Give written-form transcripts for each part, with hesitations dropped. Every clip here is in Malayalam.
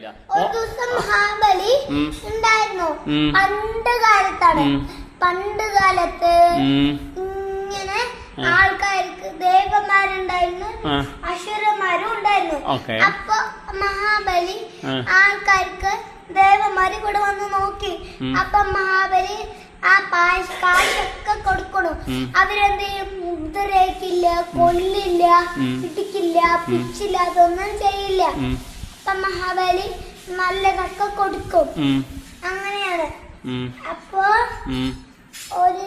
ഒരു ദിവസം മഹാബലി ഉണ്ടായിരുന്നു. പണ്ട് കാലത്ത് ഇങ്ങനെ ആൾക്കാർക്ക് ദേവന്മാരുണ്ടായിരുന്നു, അസുരന്മാരും ഉണ്ടായിരുന്നു. അപ്പൊ മഹാബലി ആൾക്കാർക്ക് ദേവന്മാര് ഇവിടെ വന്ന് നോക്കി. അപ്പൊ മഹാബലി ആ കാശൊക്കെ കൊടുക്കണം. അവരെന്ത് ചെയ്യും? ഉപദ്രവിക്കില്ല, കൊല്ലില്ല, ഇടിക്കില്ല, പിച്ചില്ല, അതൊന്നും ചെയ്യില്ല. അപ്പൊ മഹാബലി നല്ലതൊക്കെ കൊടുക്കും. അങ്ങനെയാണ്. അപ്പൊ ഒരു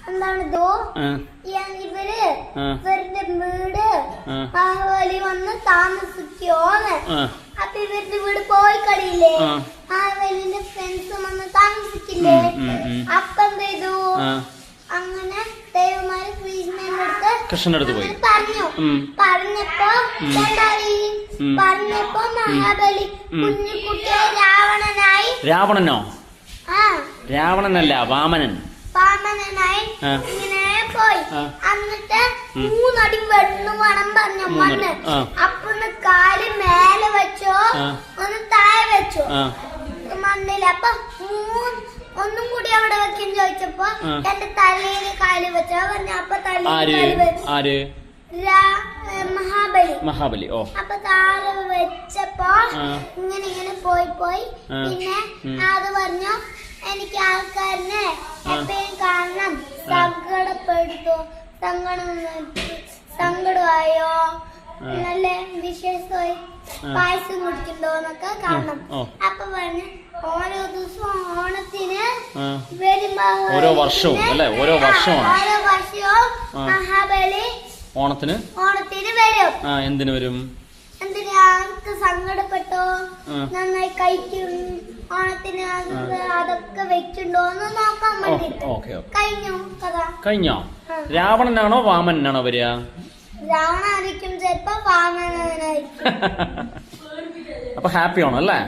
എന്താണിതോ ഇവരുടെ വീട് മഹാബലി വന്ന് താമസിക്കോന്ന്. അപ്പൊ ഇവരുടെ വീട് പോയി കളിയില്ലേ, മഹാബലിന്റെ ഫ്രണ്ട്സ് വന്ന് താമസിക്കില്ലേ. അപ്പൊ എന്ത് ചെയ്തു? അങ്ങനെ ദേവന്മാര് കൃഷ്ണനടുത്ത് പോയി പറഞ്ഞപ്പോ മഹാബലി കുഞ്ഞുകുട്ടിയെ രാവണനോ? രാവണനല്ല, വാമനനായി ഇങ്ങനെ പോയി. എന്നിട്ട് 3 അടി വെണ്ണു വേണം പറഞ്ഞ മണ്ണ്. അപ്പൊ കാല് മേലെ വെച്ചോ, ഒന്ന് താഴെ വെച്ചോ മണ്ണില്. അപ്പൊ ഒന്നും കൂടി അവിടെ വെക്കാൻ ചോദിച്ചപ്പോ എന്റെ തലയില് കാല് വെച്ചോ പറഞ്ഞു. അപ്പൊ തലയിൽ മഹാബലി. അപ്പൊ താഴെ വെച്ചപ്പോ ഇങ്ങനെ പോയി. പിന്നെ അത് പറഞ്ഞു, എനിക്ക് ആൾക്കാരനെ എപ്പോഴും കാണണം, സങ്കടമായോ, നല്ല വിശേഷമായി പായസം കുടിക്കണ്ടോന്നൊക്കെ കാണണം. അപ്പൊ പറഞ്ഞു ഓരോ ദിവസവും ഓണത്തിന് ഓരോ വർഷവും മഹാബലി ഓണത്തിന് വരും. എന്തിനു വരും? ആൾക്ക് സങ്കടപ്പെട്ടോ, നന്നായി കഴിക്കും, ഓണത്തിന് അതൊക്കെ വെച്ചിണ്ടോന്ന് നോക്കാൻ വേണ്ടിട്ട്. കഴിഞ്ഞോ? രാവണനാണോ വാമനാണോ വരിക? രാവണായിരിക്കും ചിലപ്പോ, വാമനായിരിക്കും. അപ്പൊ ഹാപ്പി ആണോ അല്ലേ?